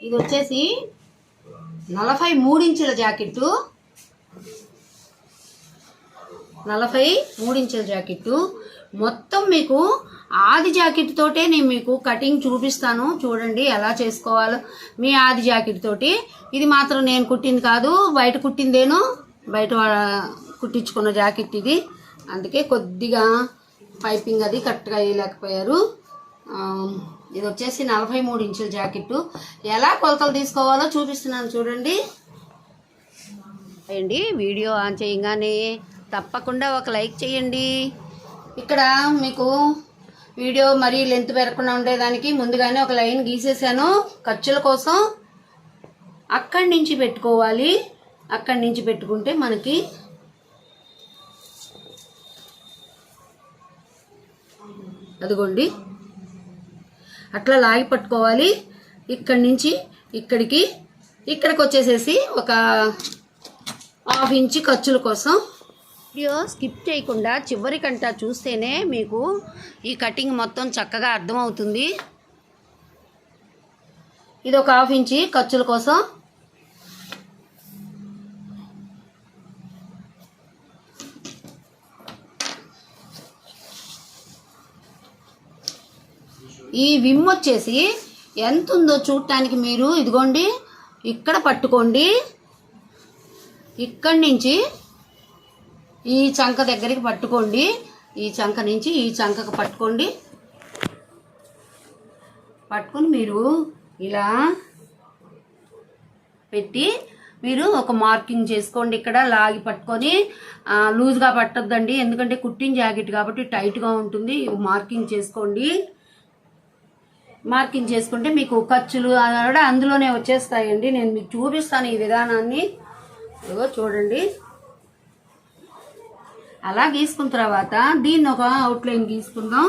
ఇది వచ్చేసి 43 ఇంచుల జాకెట్టు, 43 ఇంచుల జాకెట్టు. మొత్తం మీకు ఆది జాకెట్ తోటే నేను మీకు కటింగ్ చూపిస్తాను. చూడండి ఎలా చేసుకోవాలో మీ ఆది జాకెట్ తోటి. ఇది మాత్రం నేను కుట్టింది కాదు, బయట కుట్టిందేను, బయట కుట్టించుకున్న జాకెట్ ఇది. అందుకే కొద్దిగా పైపింగ్ అది కరెక్ట్గా వేయలేకపోయారు. ఇది వచ్చేసి 43 ఇంచుల జాకెట్టు. ఎలా కొలతలు తీసుకోవాలో చూపిస్తున్నాను చూడండి. అండి వీడియో ఆన్ చేయగానే తప్పకుండా ఒక లైక్ చేయండి. ఇక్కడ మీకు వీడియో మరీ లెంత్ పెరగకుండా ఉండేదానికి ముందుగానే ఒక లైన్ గీసేసాను ఖర్చుల కోసం. అక్కడి నుంచి పెట్టుకోవాలి. అక్కడి నుంచి పెట్టుకుంటే మనకి అదిగోండి అట్లా లాగి పట్టుకోవాలి. ఇక్కడి నుంచి ఇక్కడికి వచ్చేసేసి ఒక 1/2 ఇంచు ఖర్చుల కోసం. వీడియో స్కిప్ చేయకుండా చివరికంటా చూస్తేనే మీకు ఈ కటింగ్ మొత్తం చక్కగా అర్థమవుతుంది. ఇది ఒక 1/2 ఇంచు ఖర్చుల కోసం. ఈ విమ్ వచ్చేసి ఎంత ఉందో చూడటానికి మీరు ఇదిగోండి ఇక్కడ పట్టుకోండి. ఇక్కడి నుంచి ఈ చంక దగ్గరికి పట్టుకోండి. ఈ చంక నుంచి ఈ చంకకు పట్టుకోండి. పట్టుకొని మీరు ఇలా పెట్టి మీరు ఒక మార్కింగ్ చేసుకోండి. ఇక్కడ లాగి పట్టుకొని లూజ్గా పట్టొద్దండి, ఎందుకంటే కుట్టిన జాకెట్ కాబట్టి టైట్గా ఉంటుంది. మార్కింగ్ చేసుకోండి. మార్కింగ్ చేసుకుంటే మీకు ఖర్చులు కూడా అందులోనే వచ్చేస్తాయండి. నేను మీకు చూపిస్తాను ఈ విధానాన్ని. ఇదిగో చూడండి. అలా గీసుకున్న తర్వాత దీన్ని ఒక అవుట్లైన్ గీసుకుందాం.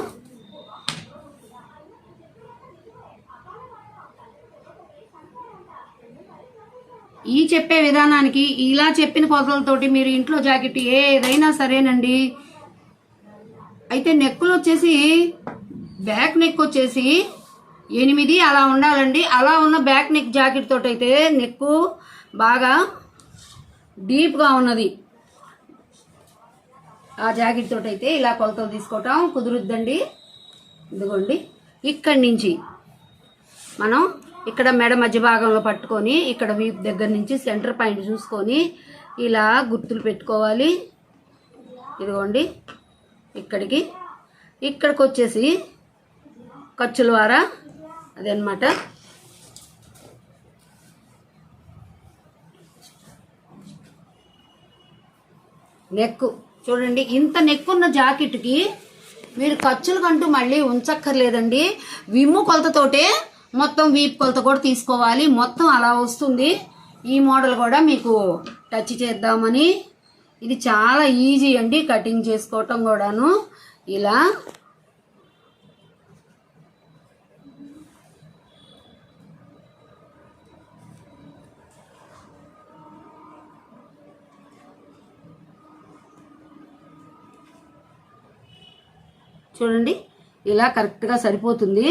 ఈ చెప్పే విధానానికి ఇలా చెప్పిన కొలతలతోటి మీరు ఇంట్లో జాకెట్ ఏదైనా సరేనండి. అయితే నెక్కులు వచ్చేసి బ్యాక్ నెక్ వచ్చేసి 8 అలా ఉండాలండి. అలా ఉన్న బ్యాక్ నెక్ జాకెట్ తోటి అయితే నెక్కు బాగా డీప్గా ఉన్నది. ఆ జాకెట్ తోటి అయితే ఇలా కొలతలు తీసుకోవటం కుదురుద్దండి. ఇదిగోండి ఇక్కడి నుంచి మనం ఇక్కడ మెడ మధ్య భాగంలో పట్టుకొని ఇక్కడ వీపు దగ్గర నుంచి సెంటర్ పాయింట్ చూసుకొని ఇలా గుర్తులు పెట్టుకోవాలి. ఇదిగోండి ఇక్కడికి వచ్చేసి ఖర్చుల ద్వారా అదనమాట. నెక్ చూడండి. ఇంత నెక్కున్న జాకెట్కి మీరు ఖర్చులకంటూ మళ్ళీ ఉంచక్కర్లేదండి. విమ్ము కొలతతోటే మొత్తం వీపు కొలత కూడా తీసుకోవాలి. మొత్తం అలా వస్తుంది. ఈ మోడల్ కూడా మీకు టచ్ చేద్దామని. ఇది చాలా ఈజీ అండి కటింగ్ చేసుకోవటం కూడాను. ఇలా చూడండి ఇలా కరెక్ట్గా సరిపోతుంది.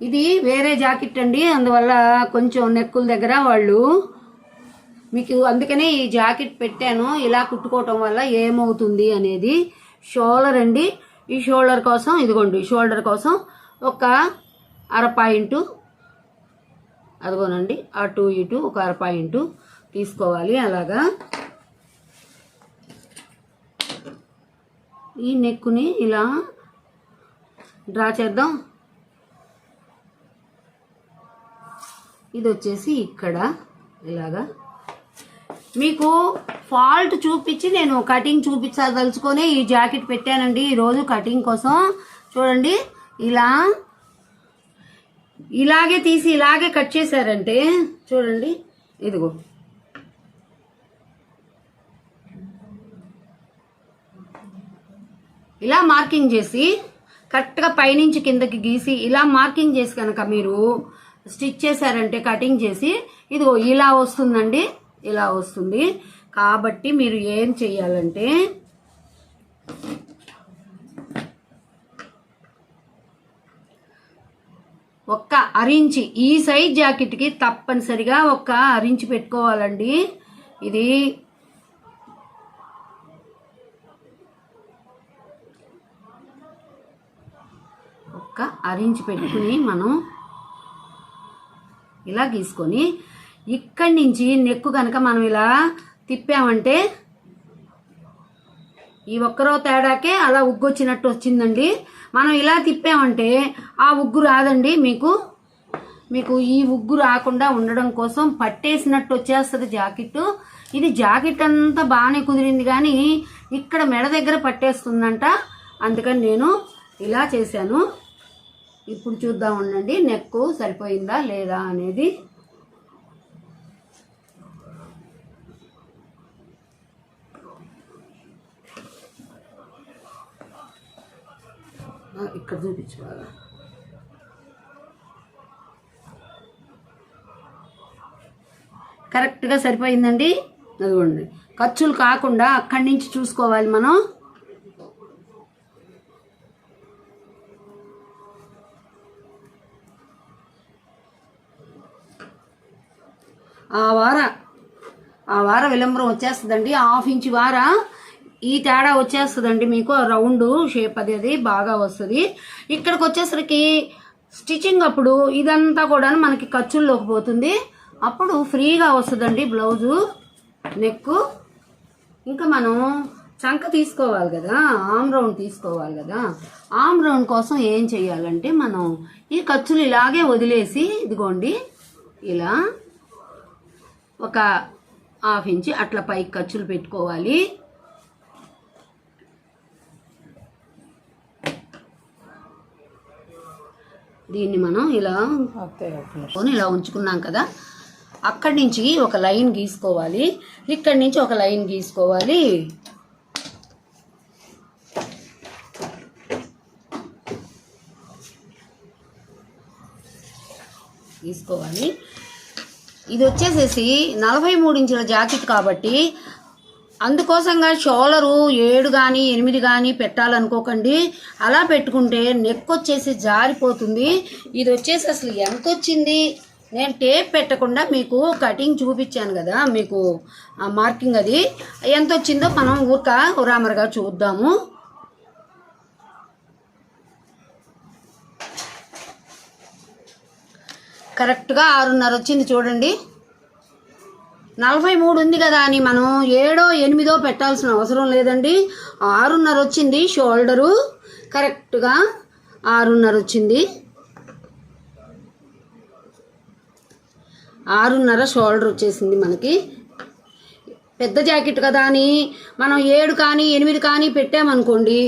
ఇది వేరే జాకెట్ అండి, అందువల్ల కొంచెం నెక్కుల దగ్గర వాళ్ళు మీకు అందుకనే ఈ జాకెట్ పెట్టాను. ఇలా కుట్టుకోవటం వల్ల ఏమవుతుంది అనేది. షోల్డర్ అండి. ఈ షోల్డర్ కోసం ఇదిగోండి షోల్డర్ కోసం ఒక 1/2 పాయింట్ అదిగోనండి అటు ఇటు ఒక 1/2 పాయింట్ తీసుకోవాలి. అలాగా ఈ నెక్కుని ఇలా డ్రా చేద్దాం. ఇది వచ్చేసి ఇక్కడ ఇలాగా మీకు ఫాల్ట్ చూపించి నేను కటింగ్ చూపించదలుచుకొని ఈ జాకెట్ పెట్టానండి ఈరోజు కటింగ్ కోసం. చూడండి ఇలాగే తీసి ఇలాగే కట్ చేశారంటే చూడండి ఇదిగో ఇలా మార్కింగ్ చేసి కరెక్ట్గా పైనుంచి కిందకి గీసి ఇలా మార్కింగ్ చేసి కనుక మీరు స్టిచ్ చేశారంటే కటింగ్ చేసి ఇదిగో ఇలా వస్తుందండి. ఇలా వస్తుంది. కాబట్టి మీరు ఏం చెయ్యాలంటే ఒక్క అరించి ఈ సైజ్ జాకెట్కి తప్పనిసరిగా ఒక్క అరించి పెట్టుకోవాలండి. ఇది ఒక్క అరించి పెట్టుకుని మనం ఇలా గీసుకొని ఇక్కడి నుంచి నెక్కు కనుక మనం ఇలా తిప్పామంటే ఈ ఒక్కరో తేడాకే అలా ఉగ్గు వచ్చినట్టు వచ్చిందండి. మనం ఇలా తిప్పామంటే ఆ ఉగ్గు రాదండి. మీకు ఈ ఉగ్గు రాకుండా ఉండడం కోసం పట్టేసినట్టు వచ్చేస్తుంది జాకెట్. ఇది జాకెట్ అంతా బాగానే కుదిరింది కానీ ఇక్కడ మెడ దగ్గర పట్టేస్తుందంట. అందుకని నేను ఇలా చేశాను. ఇప్పుడు చూద్దాం ఉండండి నెక్ సరిపోయిందా లేదా అనేది. ఇక్కడ చూపించాలి. కరెక్ట్గా సరిపోయిందండి. అదిగోండి ఖర్చులు కాకుండా అక్కడి నుంచి చూసుకోవాలి మనం. ఆ వార విలంబరం వచ్చేస్తుందండి. 1/2 ఇంచ్ వార ఈ తేడా వచ్చేస్తుందండి. మీకు రౌండ్ షేప్ అది బాగా వస్తుంది. ఇక్కడికి వచ్చేసరికి స్టిచ్చింగ్ అప్పుడు ఇదంతా కూడా మనకి ఖర్చుల్లోకి పోతుంది. అప్పుడు ఫ్రీగా వస్తుందండి బ్లౌజు నెక్. ఇంకా మనం చంక తీసుకోవాలి కదా, ఆమ్ రౌండ్ తీసుకోవాలి కదా. ఆమ్ రౌండ్ కోసం ఏం చేయాలంటే మనం ఈ ఖర్చులు ఇలాగే వదిలేసి ఇదిగోండి ఇలా ఒక 1/2 ఇంచ్ అట్లా పైకి ఖర్చులు పెట్టుకోవాలి. దీన్ని మనం ఇలా ఉంచుకున్నాం కదా, అక్కడి నుంచి ఒక లైన్ గీసుకోవాలి, ఇక్కడి నుంచి ఒక లైన్ గీసుకోవాలి. ఇది వచ్చేసేసి 43 ఇంచుల జాకెట్ కాబట్టి అందుకోసంగా షోలరు 7 కానీ 8 కానీ పెట్టాలనుకోకండి. అలా పెట్టుకుంటే నెక్ వచ్చేసి జారిపోతుంది. ఇది వచ్చేసి అసలు ఎంత వచ్చింది, నేను టేప్ పెట్టకుండా మీకు కటింగ్ చూపించాను కదా, మీకు మార్కింగ్ అది ఎంత వచ్చిందో మనం ఉరామరగా చూద్దాము. కరెక్ట్గా 6.5 వచ్చింది చూడండి. 43 ఉంది కదా అని మనం 7 8 పెట్టాల్సిన అవసరం లేదండి. 6.5 వచ్చింది. షోల్డరు కరెక్ట్గా 6.5 వచ్చింది. 6.5 షోల్డర్ వచ్చేసింది మనకి. పెద్ద జాకెట్ కదా అని మనం 7 కానీ 8 కానీ పెట్టామనుకోండి,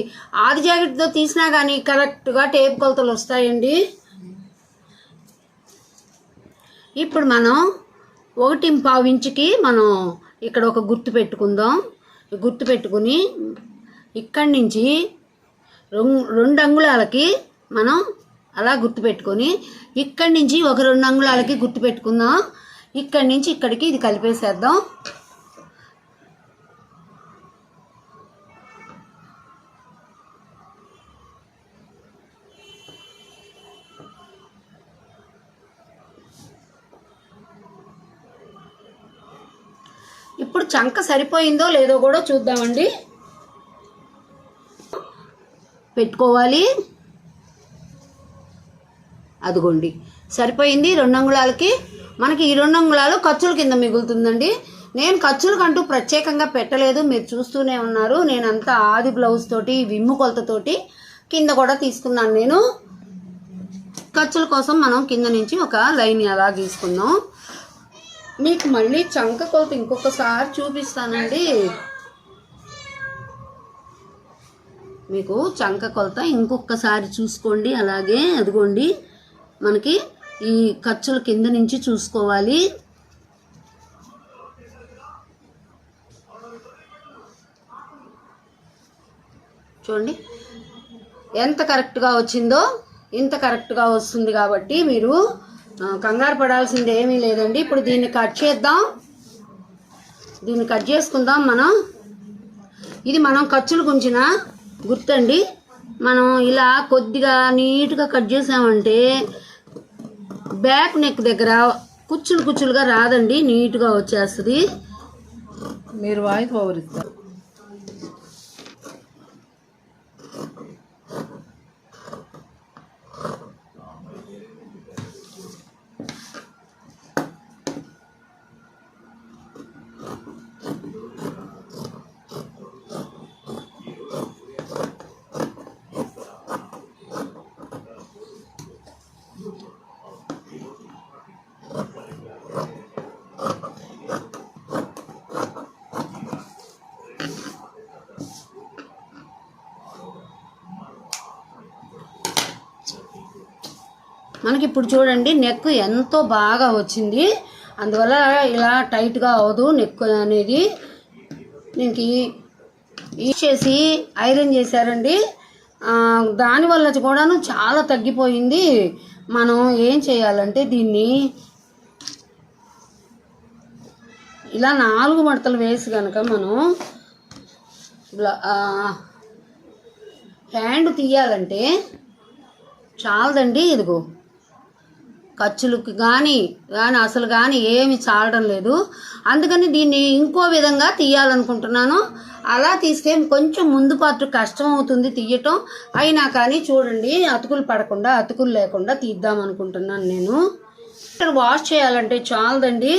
ఆది జాకెట్తో తీసినా కానీ కరెక్ట్గా టేప్ కొలతలు వస్తాయండి. ఇప్పుడు మనం 1.25 ఇంచుకి మనం ఇక్కడ ఒక గుర్తు పెట్టుకుందాం. గుర్తు పెట్టుకుని ఇక్కడి నుంచి 2 అంగుళాలకి మనం అలా గుర్తు పెట్టుకొని ఇక్కడి నుంచి ఒక 2 అంగుళాలకి గుర్తు పెట్టుకుందాం. ఇక్కడి నుంచి ఇక్కడికి ఇది కలిపేసేద్దాం. ఇప్పుడు చంక సరిపోయిందో లేదో కూడా చూద్దామండి. పెట్టుకోవాలి. అదిగోండి సరిపోయింది. 2 అంగుళాలకి మనకి ఈ 2 అంగుళాలు ఖర్చుల కింద మిగులుతుందండి. నేను ఖర్చులకంటూ ప్రత్యేకంగా పెట్టలేదు, మీరు చూస్తూనే ఉన్నారు. నేనంతా ఆది బ్లౌజ్ తోటి విమ్ము కొలతతోటి కింద కూడా తీసుకున్నాను. నేను ఖర్చుల కోసం మనం కింద నుంచి ఒక లైన్ అలా గీసుకుందాం. మీకు మళ్ళీ చంక కొలత ఇంకొకసారి చూపిస్తానండి. మీకు చంక కొలత ఇంకొకసారి చూసుకోండి. అలాగే అదిగోండి మనకి ఈ ఖర్చుల కింద నుంచి చూసుకోవాలి. చూడండి ఎంత కరెక్ట్గా వచ్చిందో. ఇంత కరెక్ట్గా వస్తుంది కాబట్టి మీరు కంగారు పడాల్సింది ఏమీ లేదండి. ఇప్పుడు దీన్ని కట్ చేద్దాం. దీన్ని కట్ చేసుకుందాం మనం. ఇది మనం ఖర్చులు గుంచిన గుర్తండి. మనం ఇలా కొద్దిగా నీట్గా కట్ చేసామంటే బ్యాక్ నెక్ దగ్గర కుచ్చులు కుచ్చులుగా రాదండి, నీట్గా వచ్చేస్తుంది. మీరు వాయిస్ ఓవర్ ఇస్తారు. మనకి ఇప్పుడు చూడండి నెక్ ఎంతో బాగా వచ్చింది. అందువల్ల ఇలా టైట్గా అవ్వదు నెక్ అనేది. దీనికి చేసి ఐరన్ చేశారండి, దానివల్ల కూడాను చాలా తగ్గిపోయింది. మనం ఏం చేయాలంటే దీన్ని ఇలా 4 మడతలు వేసి కనుక మనం హ్యాండ్ తీయాలంటే చాలదండి. ఇదిగో ఖర్చులకు కానీ అసలు కానీ ఏమి చాలడం లేదు. అందుకని దీన్ని ఇంకో విధంగా తీయాలనుకుంటున్నాను. అలా తీస్తే కొంచెం ముందు పాటు కష్టం అవుతుంది తీయటం. అయినా కానీ చూడండి అతుకులు పడకుండా, అతుకులు లేకుండా తీద్దాం అనుకుంటున్నాను నేను. ఇక్కడ వాష్ చేయాలంటే చాలదండి,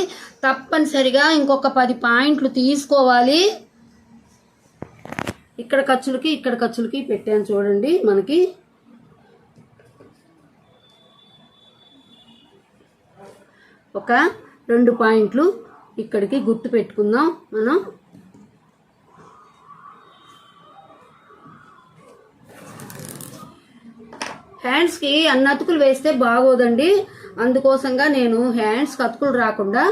తప్పనిసరిగా ఇంకొక 10 పాయింట్లు తీసుకోవాలి. ఇక్కడ ఖర్చులకి పెట్టాను చూడండి. మనకి ఒక 2 పాయింట్లు ఇక్కడికి గుర్తు పెట్టుకుందాం మనం. హ్యాండ్స్కి అన్ని అతుకులు వేస్తే బాగోదండి. అందుకోసంగా నేను హ్యాండ్స్కి అతుకులు రాకుండా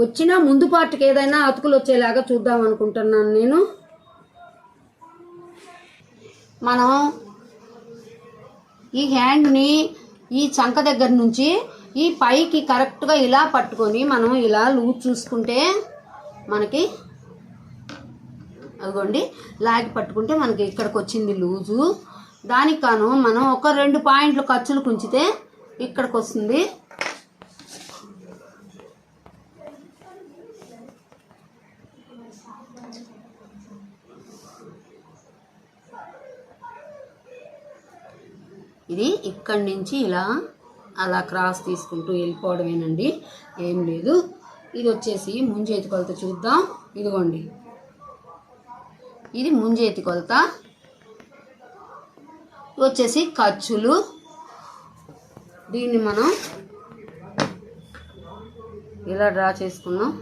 వచ్చినా ముందు పార్ట్కి ఏదైనా అతుకులు వచ్చేలాగా చూద్దాం అనుకుంటున్నాను నేను. మనం ఈ హ్యాండ్ని ఈ చంక దగ్గర నుంచి ఈ పైకి కరెక్ట్గా ఇలా పట్టుకొని మనం ఇలా లూజ్ చూసుకుంటే మనకి అదిగోండి లాగి పట్టుకుంటే మనకి ఇక్కడికి వచ్చింది లూజు. దానికి కాను మనం ఒక 2 పాయింట్లు ఖర్చులు కుంచితే ఇక్కడికి వస్తుంది. ఇది ఇక్కడి నుంచి ఇలా అలా క్రాస్ తీసుకుంటూ వెళ్ళిపోవడమేనండి, ఏం లేదు. ఇది వచ్చేసి ముంజేతి కొలత చూద్దాం. ఇదిగోండి ఇది ముంజేతి కొలత. వచ్చేసి ఖర్చులు. దీన్ని మనం ఇలా డ్రా చేసుకున్నాం.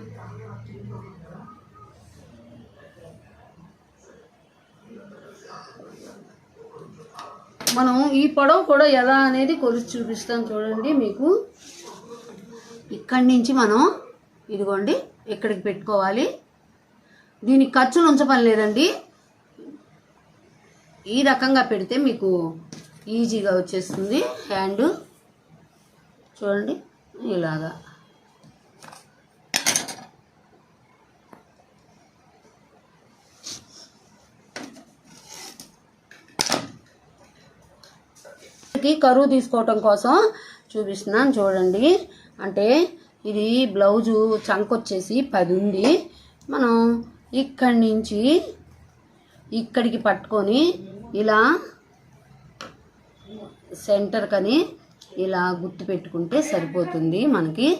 మనం ఈ పొడవు కూడా ఎలా అనేది కొలిచి చూపిస్తాం చూడండి మీకు. ఇక్కడి నుంచి మనం ఇదిగోండి ఇక్కడికి పెట్టుకోవాలి. దీనికి ఖర్చులు ఉంచపని లేదండి, ఈ రకంగా పెడితే మీకు ఈజీగా వచ్చేస్తుంది హ్యాండ్. చూడండి ఇలాగా. కరువు తీసుకోవటం కోసం చూపిస్తున్నాను చూడండి. అంటే ఇది బ్లౌజు చంక వచ్చేసి 10 ఉంది. మనం ఇక్కడి నుంచి ఇక్కడికి పట్టుకొని ఇలా సెంటర్ కని ఇలా గుర్తు పెట్టుకుంటే సరిపోతుంది మనకి.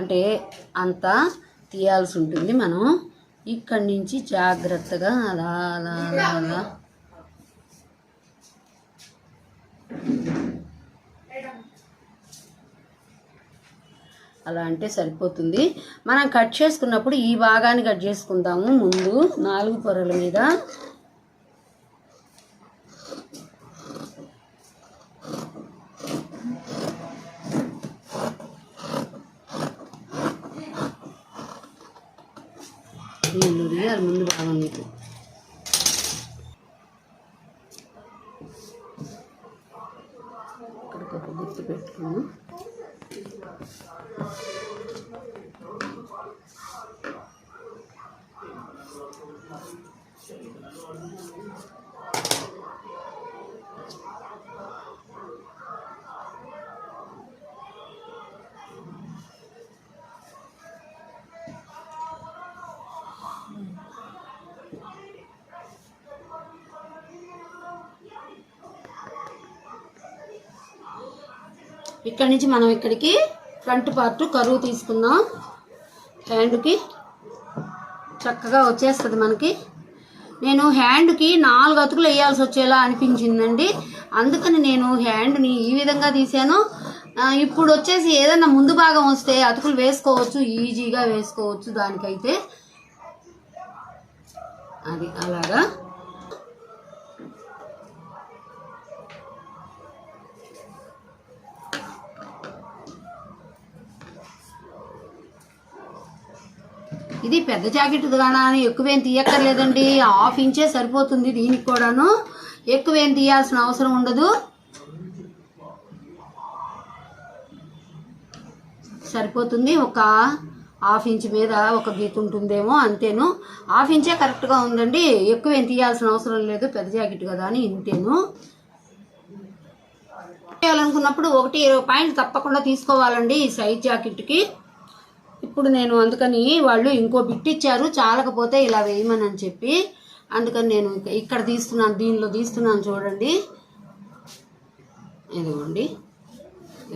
అంటే అంత తీయాల్సి ఉంటుంది. మనం ఇక్కడి నుంచి జాగ్రత్తగా అలా అలా అలా అలా అలా అంటే సరిపోతుంది. మనం కట్ చేసుకున్నప్పుడు ఈ భాగాన్ని కట్ చేసుకుందాము ముందు 4 పొరల మీద. అది ముందు భాగం మీకు ఇక్కడికి ఒక గుర్తు పెట్టుకున్నాం. ఇక్కడి నుంచి మనం ఇక్కడికి ఫ్రంట్ పార్ట్ కరువు తీసుకుందాం. హ్యాండ్కి చక్కగా వచ్చేస్తుంది మనకి. నేను హ్యాండ్కి 4 అతుకులు వేయాల్సి వచ్చేలా అనిపించిందండి, అందుకని నేను హ్యాండ్ని ఈ విధంగా తీసాను. ఇప్పుడు వచ్చేసి ఏదన్నా ముందు భాగం వస్తే అతుకులు వేసుకోవచ్చు, ఈజీగా వేసుకోవచ్చు. దానికైతే అది అలాగా ఇది పెద్ద జాకెట్ కానీ ఎక్కువేం తీయక్కర్లేదండి, 1/2 ఇంచే సరిపోతుంది. దీనికి కూడాను ఎక్కువేం తీయాల్సిన అవసరం ఉండదు, సరిపోతుంది. ఒక 1/2 ఇంచ్ మీద ఒక గీత ఉంటుందేమో, అంతేను. 1/2 ఇంచే కరెక్ట్గా ఉందండి, ఎక్కువేం తీయాల్సిన అవసరం లేదు, పెద్ద జాకెట్ కదా అని ఇంతేను. చేయాలనుకున్నప్పుడు 1-20 పాయింట్లు తప్పకుండా తీసుకోవాలండి ఈ సైజ్ జాకెట్కి. ఇప్పుడు నేను అందుకని వాళ్ళు ఇంకో బిట్ ఇచ్చారు చాలకపోతే ఇలా వేయమని అని చెప్పి, అందుకని నేను ఇక్కడ తీస్తున్నాను, దీనిలో తీస్తున్నాను చూడండి. ఇదిగోండి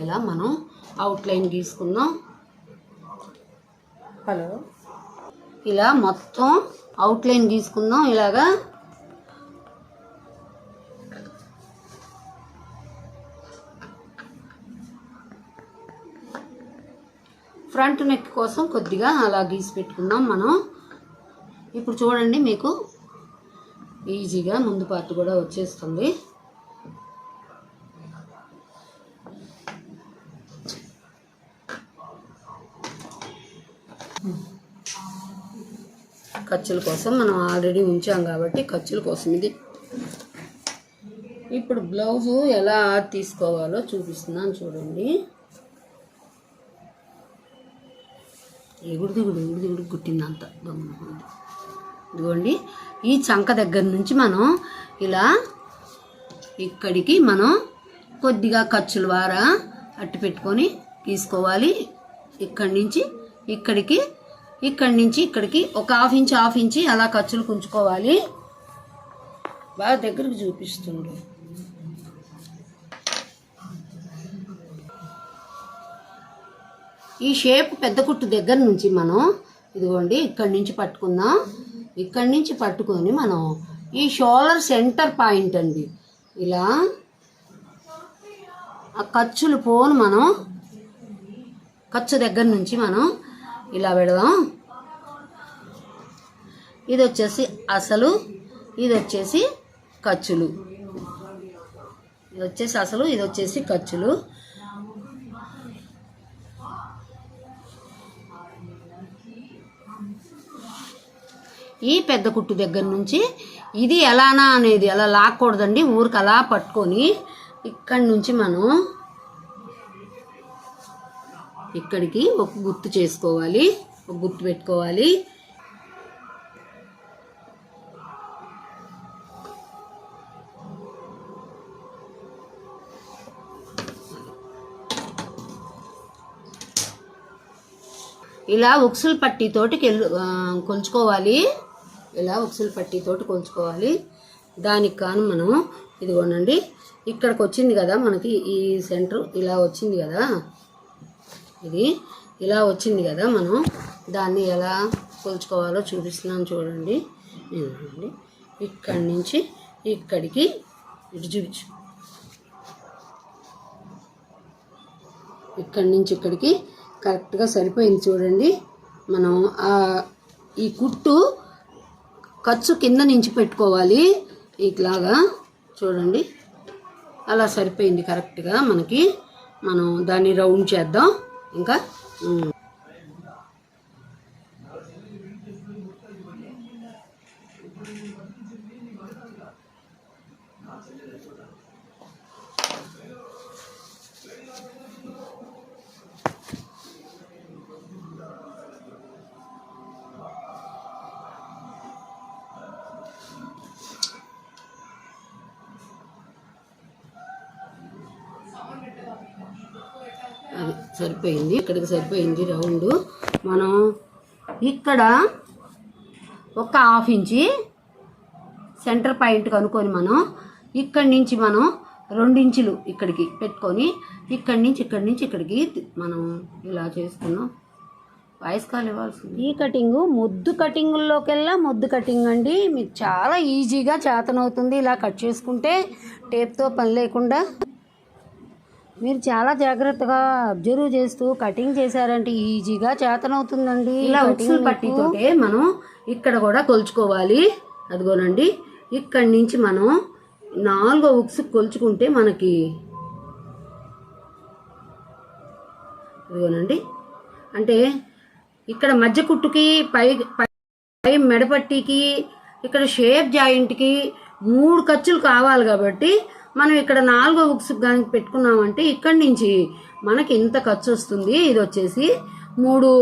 ఇలా మనం అవుట్లైన్ గీసుకుందాం. హలో, ఇలా మొత్తం అవుట్లైన్ గీసుకుందాం. ఇలాగా ఫ్రంట్ నెక్ కోసం కొద్దిగా అలా గీసి పెట్టుకుందాం మనం. ఇప్పుడు చూడండి మీకు ఈజీగా ముందు పార్ట్ కూడా వచ్చేస్తుంది. ఖర్చుల కోసం మనం ఆల్రెడీ ఉంచాం కాబట్టి ఖర్చుల కోసం ఇది. ఇప్పుడు బ్లౌజు ఎలా తీసుకోవాలో చూపిస్తున్నాను చూడండి. ఎగుడు గుట్టిందంత ఇదిగోండి. ఈ చంక దగ్గర నుంచి మనం ఇలా ఇక్కడికి మనం కొద్దిగా ఖర్చుల వారా అట్టు పెట్టుకొని తీసుకోవాలి. ఇక్కడి నుంచి ఇక్కడికి, ఇక్కడి నుంచి ఇక్కడికి ఒక 1/2 ఇంచ్ అలా ఖర్చులు కుంచుకోవాలి. బాగా దగ్గరకు చూపిస్తుండ్రు. ఈ షేప్ పెద్ద కుట్టు దగ్గర నుంచి మనం ఇదిగోండి ఇక్కడి నుంచి పట్టుకుందాం. ఇక్కడి నుంచి పట్టుకొని మనం ఈ షోల్డర్ సెంటర్ పాయింట్ అండి, ఇలా ఆ ఖర్చులు పోను మనం ఖర్చు దగ్గర నుంచి మనం ఇలా పెడదాం. ఇది వచ్చేసి అసలు, ఇది వచ్చేసి ఖర్చులు. ఇది వచ్చేసి అసలు, ఇది వచ్చేసి ఖర్చులు. ఈ పెద్ద కుట్టు దగ్గర నుంచి ఇది ఎలానా అనేది అలా లాక్కూడదండి, ఊరికి అలా పట్టుకొని ఇక్కడి నుంచి మనం ఇక్కడికి ఒక గుర్తు చేసుకోవాలి, ఒక గుర్తు పెట్టుకోవాలి. ఇలా ఉక్సుల పట్టీతోటి కొలుచుకోవాలి. ఇలా ఉక్సుల పట్టీతోటి కొలుచుకోవాలి. దానికి కాను మనం ఇదిగోనండి ఇక్కడికి వచ్చింది కదా మనకి, ఈ సెంటర్ ఇలా వచ్చింది కదా, ఇది ఇలా వచ్చింది కదా, మనం దాన్ని ఎలా కొలుచుకోవాలో చూపిస్తున్నాను చూడండి. ఇదిగోండి ఇక్కడి నుంచి ఇక్కడికి ఇటు చూపించు, ఇక్కడి నుంచి ఇక్కడికి కరెక్ట్గా సరిపోయింది చూడండి. మనం ఈ కుట్టు ఖర్చు కింద నుంచి పెట్టుకోవాలి ఇట్లాగా చూడండి, అలా సరిపోయింది కరెక్ట్గా మనకి. మనం దాన్ని రౌండ్ చేద్దాం. ఇంకా అది సరిపోయింది, ఇక్కడికి సరిపోయింది రౌండ్. మనం ఇక్కడ ఒక 1/2 ఇంచ్ సెంటర్ పాయింట్ కనుక్కొని మనం ఇక్కడి నుంచి మనం 2 ఇంచులు ఇక్కడికి పెట్టుకొని ఇక్కడి నుంచి ఇక్కడికి మనం ఇలా చేసుకున్నాం. వాయిస్ కాల్ ఇవ్వాల్సింది. ఈ కటింగు ముద్దు కటింగుల్లోకెల్లా ముద్దు కటింగ్ అండి. మీకు చాలా ఈజీగా చేతనవుతుంది ఇలా కట్ చేసుకుంటే, టేప్తో పని లేకుండా. మీరు చాలా జాగ్రత్తగా అబ్జర్వ్ చేస్తూ కటింగ్ చేశారంటే ఈజీగా చేతనవుతుందండి. ఇలా ఉక్సులు పట్టితోటే మనం ఇక్కడ కూడా కొలుచుకోవాలి. అదిగోనండి, ఇక్కడి నుంచి మనం 4వ ఉక్స్ కొలుచుకుంటే మనకి ఇదిగోనండి, అంటే ఇక్కడ మధ్య కుట్టుకి పై మెడపట్టికి ఇక్కడ షేప్ జాయింట్కి 3 ఖర్చులు కావాలి. కాబట్టి మనం ఇక్కడ 4వ ఉక్స్ కానీ పెట్టుకున్నామంటే ఇక్కడి నుంచి మనకి ఇంత ఖర్చు వస్తుంది. ఇది వచ్చేసి 3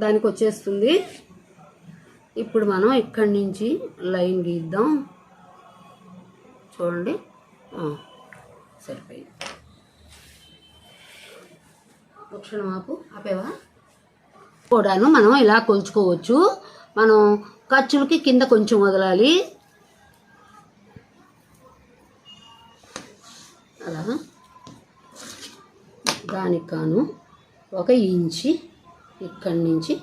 దానికి వచ్చేస్తుంది. ఇప్పుడు మనం ఇక్కడి నుంచి లైన్ గీద్దాం. చూడండి, సరిపోయింది. ఒక క్షణం ఆపేవా కూడాను మనం ఇలా కొలుచుకోవచ్చు. మనం ఖర్చులకి కింద కొంచెం వదలాలి. అలా దానికి కాను 1 ఇంచి ఇక్కడి నుంచి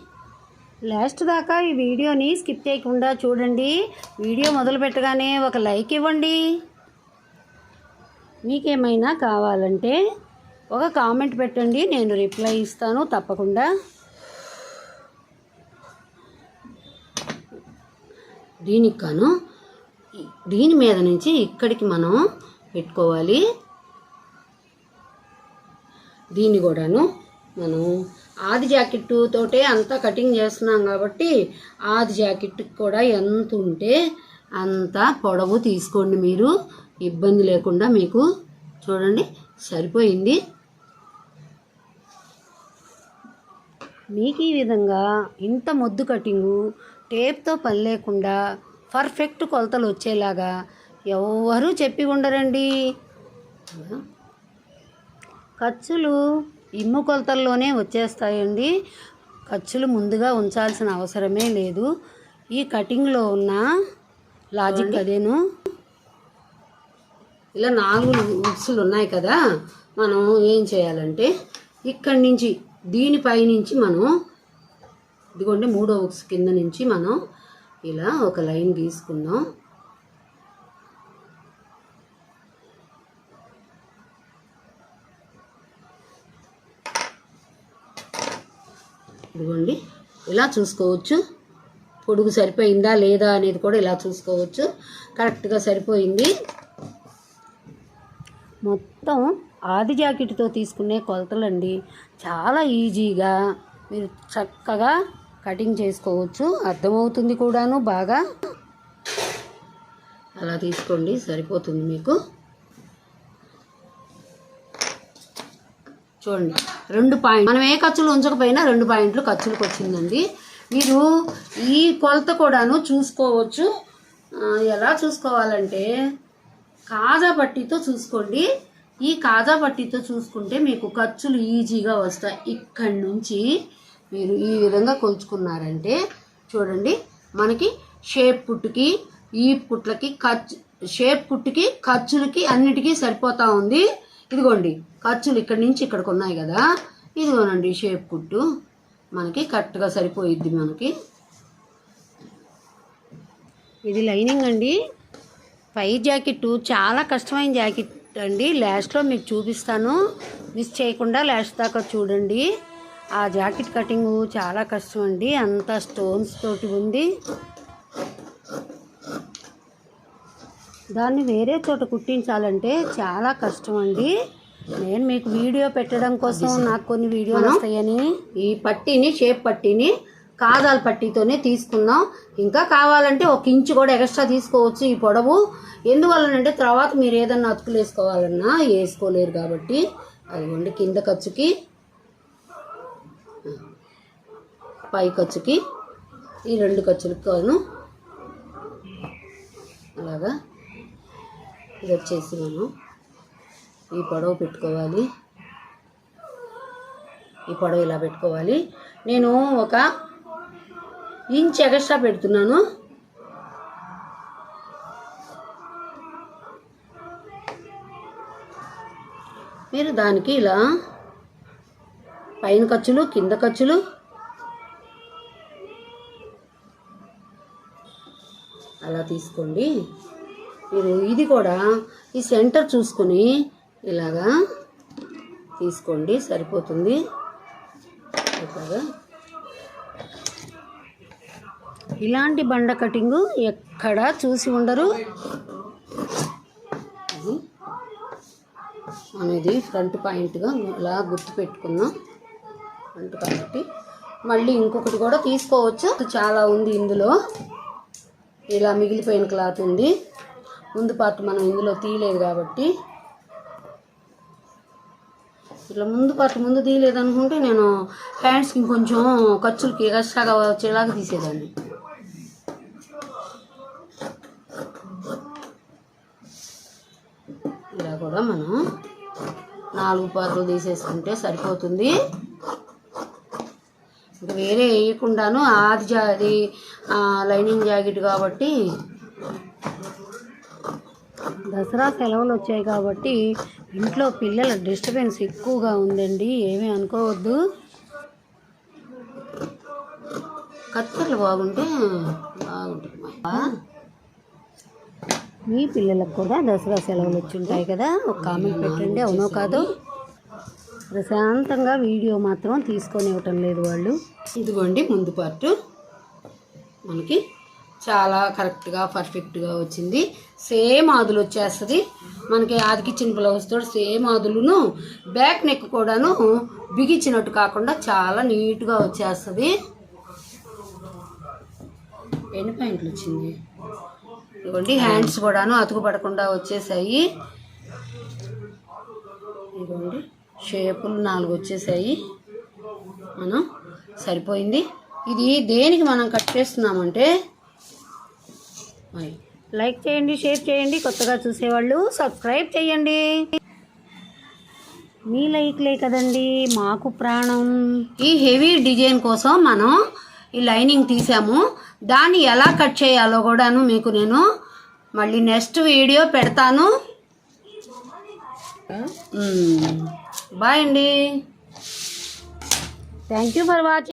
లాస్ట్ దాకా ఈ వీడియోని స్కిప్ చేయకుండా చూడండి. వీడియో మొదలు పెట్టగానే ఒక లైక్ ఇవ్వండి. మీకేమైనా కావాలంటే ఒక కామెంట్ పెట్టండి, నేను రిప్లై ఇస్తాను తప్పకుండా. దీనికి కాను దీని మీద నుంచి ఇక్కడికి మనం పెట్టుకోవాలి. దీన్ని కూడాను మనం ఆది జాకెట్ తోటే అంతా కటింగ్ చేస్తున్నాం కాబట్టి ఆది జాకెట్కి కూడా ఎంత ఉంటే అంత పొడవు తీసుకోండి మీరు, ఇబ్బంది లేకుండా. మీకు చూడండి సరిపోయింది. మీకు ఈ విధంగా ఇంత మొద్దు కటింగు టేప్తో పని లేకుండా పర్ఫెక్ట్ కొలతలు వచ్చేలాగా ఎవరు చెప్పి ఉండరండి. ఖర్చులు ఇమ్ము కొలతల్లోనే వచ్చేస్తాయండి. ఖర్చులు ముందుగా ఉంచాల్సిన అవసరమే లేదు. ఈ కటింగ్లో ఉన్న లాజిక్ అదేను. ఇలా 4 ఉక్సులు ఉన్నాయి కదా, మనం ఏం చేయాలంటే ఇక్కడి నుంచి దీనిపై నుంచి మనం ఇదిగోండి 3వ ఉక్స్ కింద నుంచి మనం ఇలా ఒక లైన్ గీసుకుందాం. ఇదిగోండి ఇలా చూసుకోవచ్చు. పొడుగు సరిపోయిందా లేదా అనేది కూడా ఇలా చూసుకోవచ్చు. కరెక్ట్గా సరిపోయింది. మొత్తం ఆది జాకెట్తో తీసుకునే కొలతలండి. చాలా ఈజీగా మీరు చక్కగా కటింగ్ చేసుకోవచ్చు. అర్థమవుతుంది కూడాను బాగా. అలా తీసుకోండి, సరిపోతుంది మీకు. చూడండి 2 పాయింట్ మనం ఏ ఖర్చులు ఉంచకపోయినా 2 పాయింట్లు ఖర్చులకు వచ్చిందండి. మీరు ఈ కొలత కూడాను చూసుకోవచ్చు. ఎలా చూసుకోవాలంటే కాజా పట్టీతో చూసుకోండి. ఈ కాజా పట్టీతో చూసుకుంటే మీకు ఖర్చులు ఈజీగా వస్తాయి. ఇక్కడి నుంచి మీరు ఈ విధంగా కొలుచుకున్నారంటే చూడండి, మనకి షేప్ పుట్టుకి ఈ పుట్లకి షేప్ పుట్టుకి ఖర్చులకి అన్నిటికీ సరిపోతూ ఉంది. ఇదిగోండి ఖర్చులు ఇక్కడి నుంచి ఇక్కడికి ఉన్నాయి కదా, ఇదిగోనండి షేప్ పుట్టు మనకి కరెక్ట్గా సరిపోయిద్ది. మనకి ఇది లైనింగ్ అండి. పై జాకెట్ చాలా కష్టమైన జాకెట్ అండి. లాస్ట్లో మీకు చూపిస్తాను, మిస్ చేయకుండా లాస్ట్ దాకా చూడండి. ఆ జాకెట్ కటింగ్ చాలా కష్టం అండి. అంత స్టోన్స్ తోటి ఉంది. దాన్ని వేరే చోట కుట్టించాలంటే చాలా కష్టం అండి. నేను మీకు వీడియో పెట్టడం కోసం నాకు కొన్ని వీడియోలు వస్తాయని ఈ పట్టీని షేప్ పట్టీని కాజాల పట్టీతోనే తీసుకుందాం. ఇంకా కావాలంటే 1 ఇంచు కూడా ఎక్స్ట్రా తీసుకోవచ్చు ఈ పొడవు. ఎందువల్లనంటే తర్వాత మీరు ఏదన్నా అతుకులు వేసుకోవాలన్నా వేసుకోలేరు కాబట్టి. అదిగోండి కింద ఖర్చుకి పై ఖర్చుకి ఈ 2 ఖర్చులకు కాను అలాగా. ఇది వచ్చేసి మనం ఈ పొడవు పెట్టుకోవాలి. ఈ పొడవు ఇలా పెట్టుకోవాలి. నేను 1 ఇంచ్ ఎక్స్ట్రా పెడుతున్నాను. దానికి ఇలా పైన ఖర్చులు కింద ఖర్చులు అలా తీసుకోండి మీరు. ఇది కూడా ఈ సెంటర్ చూసుకుని ఇలాగా తీసుకోండి, సరిపోతుంది. ఇలాగా ఇలాంటి బండ కటింగు ఎక్కడా చూసి ఉండరు. అనేది ఫ్రంట్ పాయింట్గా ఇలా గుర్తు పెట్టుకుందాం. ఫ్రంట్ కాబట్టి మళ్ళీ ఇంకొకటి కూడా తీసుకోవచ్చు. చాలా ఉంది ఇందులో. ఇలా మిగిలిపోయిన క్లాత్ ఉంది. ముందు పార్ట్ మనం ఇందులో తీయలేదు కాబట్టి ఇట్లా ముందు పార్ట్ ముందు తీయలేదు అనుకుంటే నేను హ్యాండ్స్కి కొంచెం ఖర్చులకి ఎక్స్ట్రాగా వచ్చేలాగా తీసేదాన్ని. ఇలా కూడా మనం 4 పార్ట్లు తీసేసుకుంటే సరిపోతుంది. ఇంకా వేరే వేయకుండాను అది లైనింగ్ జాకెట్ కాబట్టి దసరా సెలవులు వచ్చాయి కాబట్టి ఇంట్లో పిల్లల డిస్టర్బెన్స్ ఎక్కువగా ఉందండి, ఏమీ అనుకోవద్దు. కత్తెరలు బాగుంటే బాగుంటుంది. మీ పిల్లలకు కూడా దసరా సెలవులు వచ్చి ఉంటాయి కదా, ఒక కామెంట్ పెట్టండి, అవునో కాదు. ప్రశాంతంగా వీడియో మాత్రం తీసుకొని ఇవ్వటం లేదు వాళ్ళు. ఇదిగోండి ముందు పార్టు మనకి చాలా కరెక్ట్గా పర్ఫెక్ట్గా వచ్చింది. సేమ్ ఆదులు వచ్చేస్తుంది మనకి. ఆదికిచ్చిన బ్లౌజ్తో సేమ్ ఆదులును బ్యాక్ నెక్ కూడాను బిగించినట్టు కాకుండా చాలా నీట్గా వచ్చేస్తుంది. ఎన్ని పాయింట్లు వచ్చింది ఇదిగోండి. హ్యాండ్స్ కూడాను అతుకు పడకుండా వచ్చేసాయి. ఇదిగోండి షేపులు 4 వచ్చేసాయి. మనం సరిపోయింది. ఇది దేనికి మనం కట్ చేస్తున్నామంటే లైక్ చేయండి, షేర్ చేయండి, కొత్తగా చూసేవాళ్ళు సబ్స్క్రైబ్ చేయండి. మీ లైక్లే కదండి మాకు ప్రాణం. ఈ హెవీ డిజైన్ కోసం మనం ఈ లైనింగ్ తీసాము. దాన్ని ఎలా కట్ చేయాలో కూడాను మీకు నేను మళ్ళీ నెక్స్ట్ వీడియో పెడతాను. బాయ్ అండి. Thank you for watching.